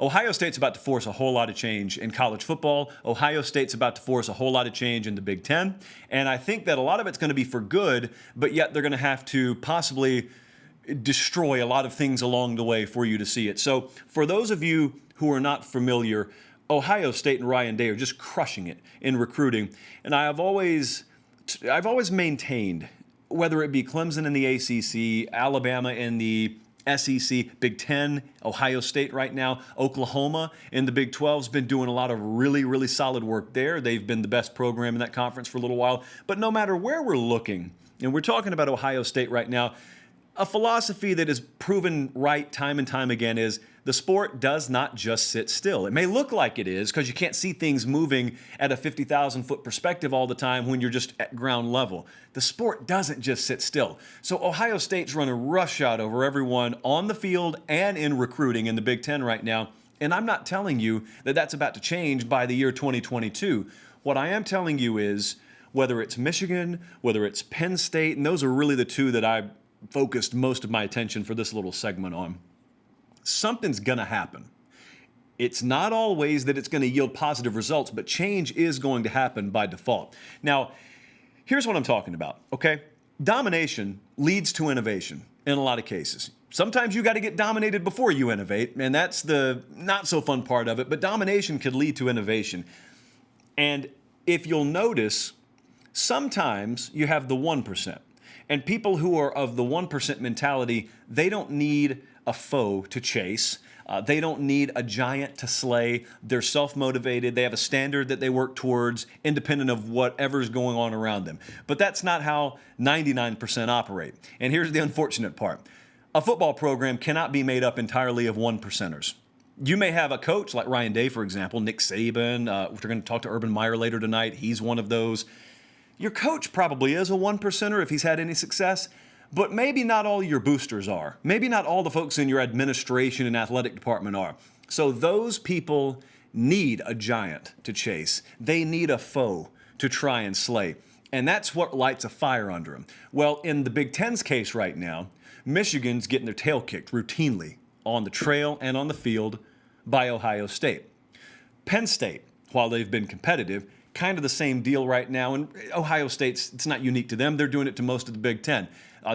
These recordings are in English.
Ohio State's about to force a whole lot of change in college football. Ohio State's about to force a whole lot of change in the Big Ten. And I think that a lot of it's going to be for good, but yet they're going to have to possibly destroy a lot of things along the way for you to see it. So for those of you who are not familiar, Ohio State and Ryan Day are just crushing it in recruiting. And I've always maintained, whether it be Clemson in the ACC, Alabama in the SEC, Big Ten, Ohio State right now, Oklahoma in the Big 12's been doing a lot of really, really solid work there. They've been the best program in that conference for a little while. But no matter where we're looking, and we're talking about Ohio State right now, a philosophy that is proven right time and time again is the sport does not just sit still. It may look like it is because you can't see things moving at a 50,000-foot perspective all the time when you're just at ground level. The sport doesn't just sit still. So Ohio State's running roughshod over everyone on the field and in recruiting in the Big Ten right now. And I'm not telling you that that's about to change by the year 2022. What I am telling you is whether it's Michigan, whether it's Penn State, and those are really the two that I focused most of my attention for this little segment on. Something's going to happen. It's not always that it's going to yield positive results, but change is going to happen by default. Now, here's what I'm talking about, okay? Domination leads to innovation in a lot of cases. Sometimes you got to get dominated before you innovate, and that's the not so fun part of it, but domination could lead to innovation. And if you'll notice, sometimes you have the 1%. And people who are of the 1% mentality, they don't need a foe to chase. They don't need a giant to slay. They're self-motivated. They have a standard that they work towards independent of whatever's going on around them. But that's not how 99% operate. And here's the unfortunate part. A football program cannot be made up entirely of 1%ers. You may have a coach like Ryan Day, for example, Nick Saban. We're going to talk to Urban Meyer later tonight. He's one of those. Your coach probably is a 1%er if he's had any success, but maybe not all your boosters are. Maybe not all the folks in your administration and athletic department are. So those people need a giant to chase. They need a foe to try and slay. And that's what lights a fire under them. Well, in the Big Ten's case right now, Michigan's getting their tail kicked routinely on the trail and on the field by Ohio State. Penn State, while they've been competitive, kind of the same deal right now. And Ohio State's, it's not unique to them. They're doing it to most of the Big Ten.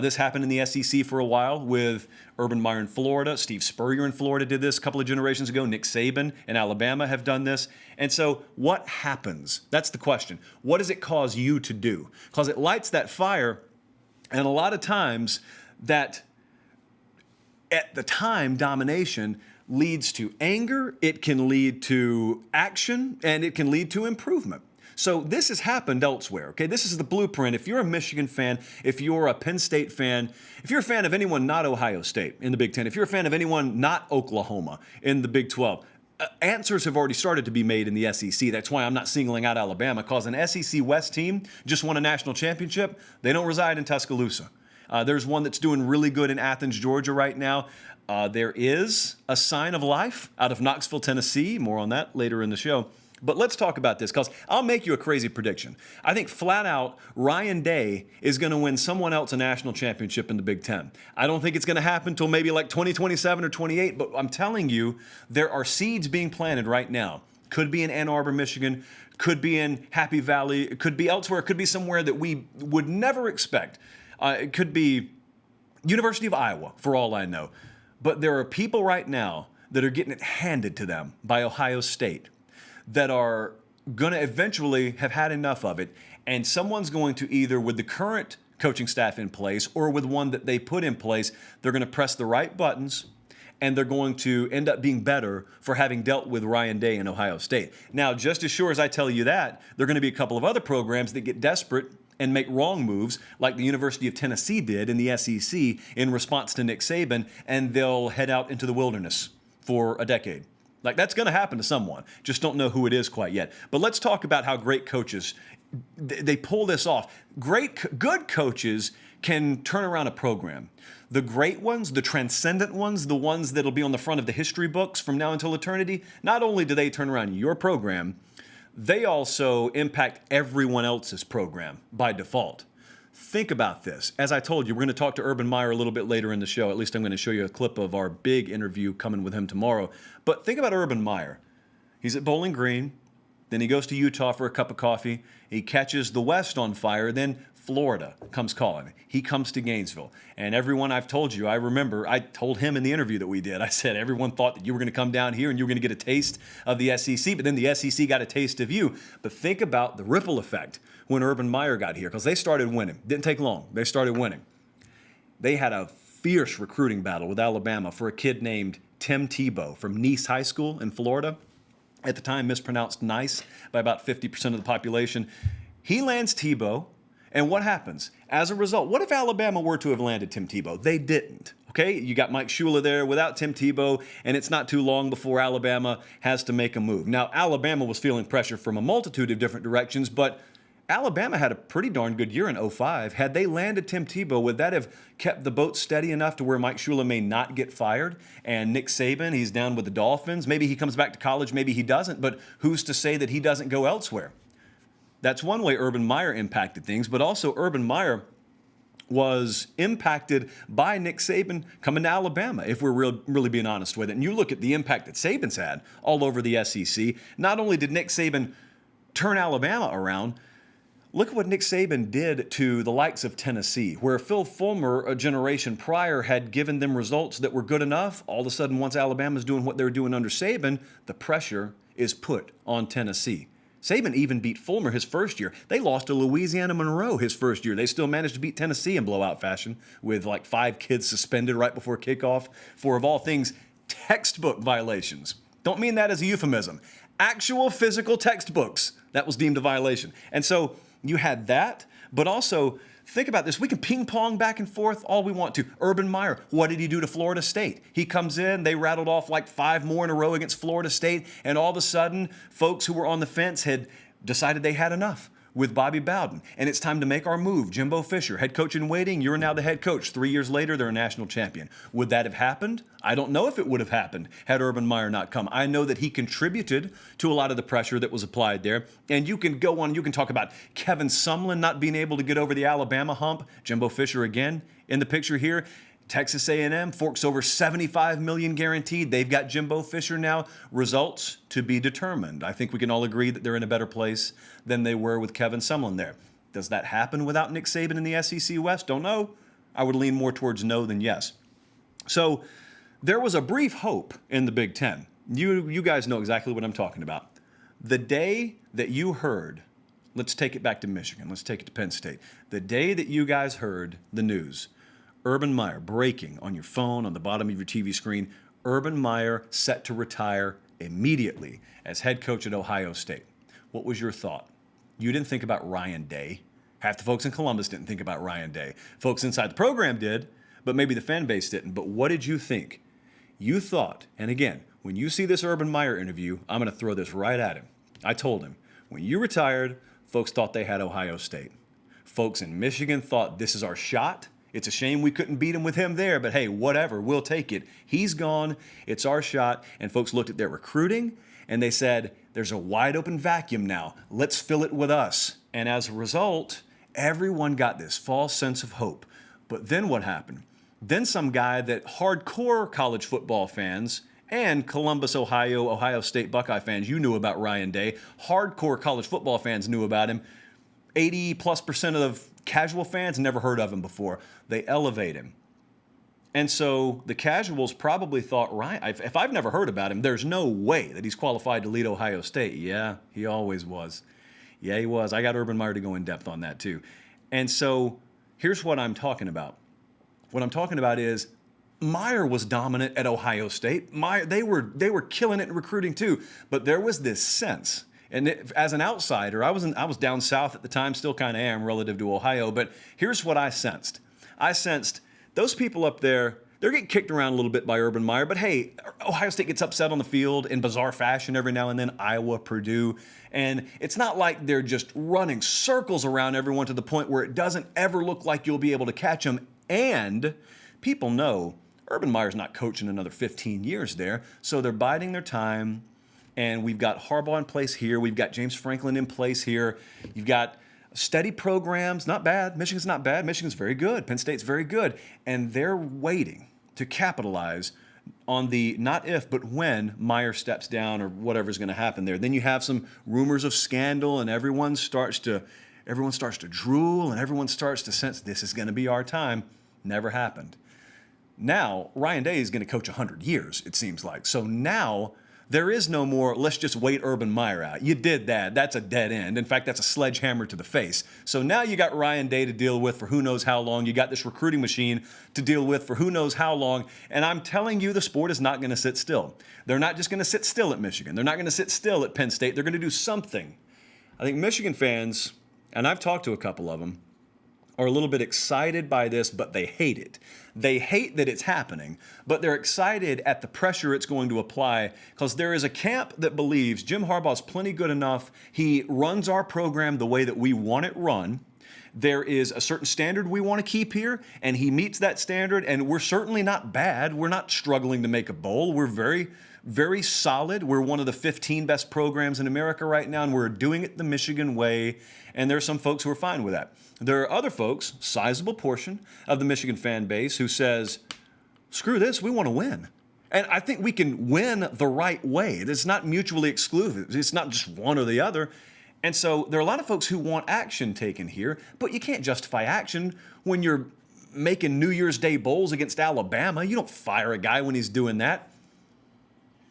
This happened in the SEC for a while with Urban Meyer in Florida. Steve Spurrier in Florida did this a couple of generations ago. Nick Saban in Alabama have done this. And so what happens? That's the question. What does it cause you to do? Because it lights that fire. And a lot of times that at the time domination leads to anger, it can lead to action, and it can lead to improvement. So this has happened elsewhere, okay? This is the blueprint. If you're a Michigan fan, if you're a Penn State fan, if you're a fan of anyone not Ohio State in the Big Ten, if you're a fan of anyone not Oklahoma in the Big 12, answers have already started to be made in the SEC. That's why I'm not singling out Alabama, because an SEC West team just won a national championship. They don't reside in Tuscaloosa. There's one that's doing really good in Athens, Georgia right now. There is a sign of life out of Knoxville, Tennessee. More on that later in the show. But let's talk about this, because I'll make you a crazy prediction. I think flat out Ryan Day is going to win someone else a national championship in the Big Ten. I don't think it's going to happen until maybe like 2027 or 28, but I'm telling you, there are seeds being planted right now. Could be in Ann Arbor, Michigan, could be in Happy Valley, it could be elsewhere, it could be somewhere that we would never expect. It could be University of Iowa, for all I know. But there are people right now that are getting it handed to them by Ohio State that are going to eventually have had enough of it, and someone's going to either, with the current coaching staff in place or with one that they put in place, they're going to press the right buttons, and they're going to end up being better for having dealt with Ryan Day in Ohio State. Now, just as sure as I tell you that, there are going to be a couple of other programs that get desperate and make wrong moves, like the University of Tennessee did in the SEC in response to Nick Saban, and they'll head out into the wilderness for a decade. Like, that's going to happen to someone. Just don't know who it is quite yet. But let's talk about how great coaches, they pull this off. Good coaches can turn around a program. The great ones, the transcendent ones, the ones that'll be on the front of the history books from now until eternity, not only do they turn around your program, they also impact everyone else's program by default. think about this. As I told you, we're going to talk to Urban Meyer a little bit later in the show. At least I'm going to show you a clip of our big interview coming with him tomorrow. But think about Urban Meyer. He's at Bowling Green. Then he goes to Utah for a cup of coffee. He catches the West on fire. Then Florida comes calling. He comes to Gainesville. And everyone I've told you, I remember, I told him in the interview that we did, I said, everyone thought that you were going to come down here and you were going to get a taste of the SEC, but then the SEC got a taste of you. But think about the ripple effect when Urban Meyer got here, because they started winning. Didn't take long. They started winning. They had a fierce recruiting battle with Alabama for a kid named Tim Tebow from Nice High School in Florida. At the time, mispronounced nice by about 50% of the population. He lands Tebow, and what happens? As a result, what if Alabama were to have landed Tim Tebow? They didn't. Okay, you got Mike Shula there without Tim Tebow, and it's not too long before Alabama has to make a move. Now, Alabama was feeling pressure from a multitude of different directions, but Alabama had a pretty darn good year in 2005. Had they landed Tim Tebow, would that have kept the boat steady enough to where Mike Shula may not get fired? And Nick Saban, he's down with the Dolphins. Maybe he comes back to college, maybe he doesn't, but who's to say that he doesn't go elsewhere? That's one way Urban Meyer impacted things, but also Urban Meyer was impacted by Nick Saban coming to Alabama, if we're really being honest with it. And you look at the impact that Saban's had all over the SEC. Not only did Nick Saban turn Alabama around, look at what Nick Saban did to the likes of Tennessee, where Phil Fulmer, a generation prior, had given them results that were good enough. All of a sudden, once Alabama's doing what they were doing under Saban, the pressure is put on Tennessee. Saban even beat Fulmer his first year. They lost to Louisiana Monroe his first year. They still managed to beat Tennessee in blowout fashion with like 5 kids suspended right before kickoff for, of all things, textbook violations. Don't mean that as a euphemism. Actual physical textbooks. That was deemed a violation. And so you had that, but also think about this. We can ping pong back and forth all we want to. Urban Meyer, what did he do to Florida State? He comes in, they rattled off like 5 more in a row against Florida State, and all of a sudden, folks who were on the fence had decided they had enough with Bobby Bowden, and it's time to make our move. Jimbo Fisher, head coach in waiting, you're now the head coach. 3 years later, they're a national champion. Would that have happened? I don't know if it would have happened had Urban Meyer not come. I know that he contributed to a lot of the pressure that was applied there, and you can go on, you can talk about Kevin Sumlin not being able to get over the Alabama hump. Jimbo Fisher again in the picture here. Texas A&M forks over $75 million guaranteed. They've got Jimbo Fisher now. Results to be determined. I think we can all agree that they're in a better place than they were with Kevin Sumlin there. Does that happen without Nick Saban in the SEC West? Don't know. I would lean more towards no than yes. So there was a brief hope in the Big Ten. You guys know exactly what I'm talking about. The day that you heard, let's take it back to Michigan. Let's take it to Penn State. The day that you guys heard the news, Urban Meyer, breaking on your phone, on the bottom of your TV screen, Urban Meyer set to retire immediately as head coach at Ohio State. What was your thought? You didn't think about Ryan Day. Half the folks in Columbus didn't think about Ryan Day. Folks inside the program did, but maybe the fan base didn't. But what did you think? You thought, and again, when you see this Urban Meyer interview, I'm going to throw this right at him. I told him, when you retired, folks thought they had Ohio State. Folks in Michigan thought this is our shot. It's a shame we couldn't beat him with him there, but hey, whatever, we'll take it. He's gone. It's our shot. And folks looked at their recruiting, and they said, there's a wide open vacuum now. Let's fill it with us. And as a result, everyone got this false sense of hope. But then what happened? Then some guy that hardcore college football fans and Columbus, Ohio State Buckeye fans, you knew about Ryan Day. Hardcore college football fans knew about him. 80+% of casual fans never heard of him before. They elevate him. And so the casuals probably thought, Ryan, if I've never heard about him, there's no way that he's qualified to lead Ohio State. Yeah, he always was. Yeah, he was. I got Urban Meyer to go in depth on that too. And so here's what I'm talking about. What I'm talking about is Meyer was dominant at Ohio State. They were killing it in recruiting too. But there was this sense. And as an outsider, I was down south at the time, still kind of am relative to Ohio, but here's what I sensed. I sensed those people up there, they're getting kicked around a little bit by Urban Meyer, but hey, Ohio State gets upset on the field in bizarre fashion every now and then, Iowa, Purdue, and it's not like they're just running circles around everyone to the point where it doesn't ever look like you'll be able to catch them, and people know Urban Meyer's not coaching another 15 years there, so they're biding their time. And we've got Harbaugh in place here. We've got James Franklin in place here. You've got Steady programs, not bad. Michigan's not bad. Michigan's very good. Penn State's very good. And they're waiting to capitalize on the not if, but when Meyer steps down or whatever's going to happen there. Then you have some rumors of scandal, and everyone starts to drool, and everyone starts to sense this is going to be our time. Never happened. Now, Ryan Day is going to coach 100 years, it seems like. So now there is no more, let's just wait Urban Meyer out. You did that. That's a dead end. In fact, that's a sledgehammer to the face. So now you got Ryan Day to deal with for who knows how long. You got this recruiting machine to deal with for who knows how long. And I'm telling you, the sport is not going to sit still. They're not just going to sit still at Michigan. They're not going to sit still at Penn State. They're going to do something. I think Michigan fans, and I've talked to a couple of them, are a little bit excited by this, but they hate it. They hate that it's happening, but they're excited at the pressure it's going to apply because there is a camp that believes Jim Harbaugh's plenty good enough. He runs our program the way that we want it run. There is a certain standard we want to keep here, and he meets that standard, and we're certainly not bad. We're not struggling to make a bowl. We're very, very solid. We're one of the 15 best programs in America right now, and we're doing it the Michigan way, and there are some folks who are fine with that. There are other folks, sizable portion of the Michigan fan base, who says, screw this, we want to win. And I think we can win the right way. It's not mutually exclusive. It's not just one or the other. And so there are a lot of folks who want action taken here, but you can't justify action when you're making New Year's Day bowls against Alabama. You don't fire a guy when he's doing that.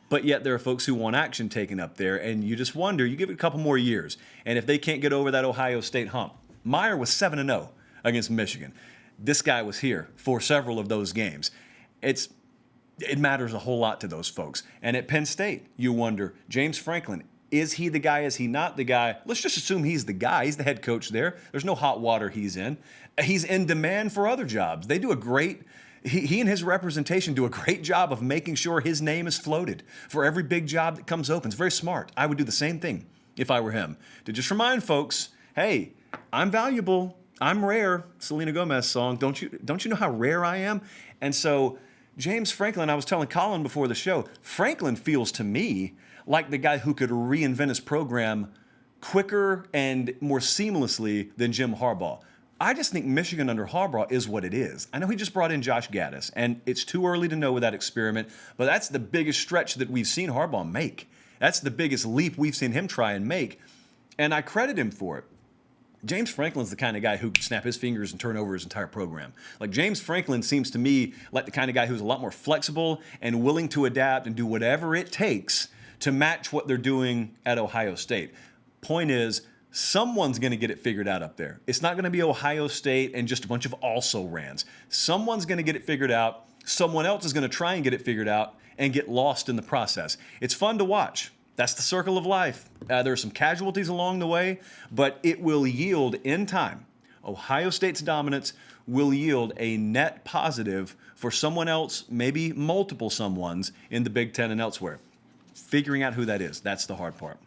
But yet there are folks who want action taken up there, and you just wonder, you give it a couple more years, and if they can't get over that Ohio State hump. Meyer was 7-0 against Michigan. This guy was here for several of those games. It matters a whole lot to those folks. And at Penn State, you wonder, James Franklin, is he the guy? Is he not the guy? Let's just assume he's the guy. He's the head coach there. There's no hot water he's in. He's in demand for other jobs. They do a great, he and his representation do a great job of making sure his name is floated for every big job that comes open. It's very smart. I would do the same thing if I were him. To just remind folks, hey, I'm valuable. I'm rare. Selena Gomez song. Don't you know how rare I am? And so James Franklin, I was telling Colin before the show, Franklin feels to me like the guy who could reinvent his program quicker and more seamlessly than Jim Harbaugh. I just think Michigan under Harbaugh is what it is. I know he just brought in Josh Gaddis, and it's too early to know with that experiment, but that's the biggest stretch that we've seen Harbaugh make. That's the biggest leap we've seen him try and make, and I credit him for it. James Franklin's the kind of guy who could snap his fingers and turn over his entire program. Like, James Franklin seems to me like the kind of guy who's a lot more flexible and willing to adapt and do whatever it takes to match what they're doing at Ohio State. Point is, someone's going to get it figured out up there. It's not going to be Ohio State and just a bunch of also-rans. Someone's going to get it figured out. Someone else is going to try and get it figured out and get lost in the process. It's fun to watch. That's the circle of life. There are some casualties along the way, but it will yield in time. Ohio State's dominance will yield a net positive for someone else, maybe multiple someones in the Big Ten and elsewhere. Figuring out who that is, that's the hard part.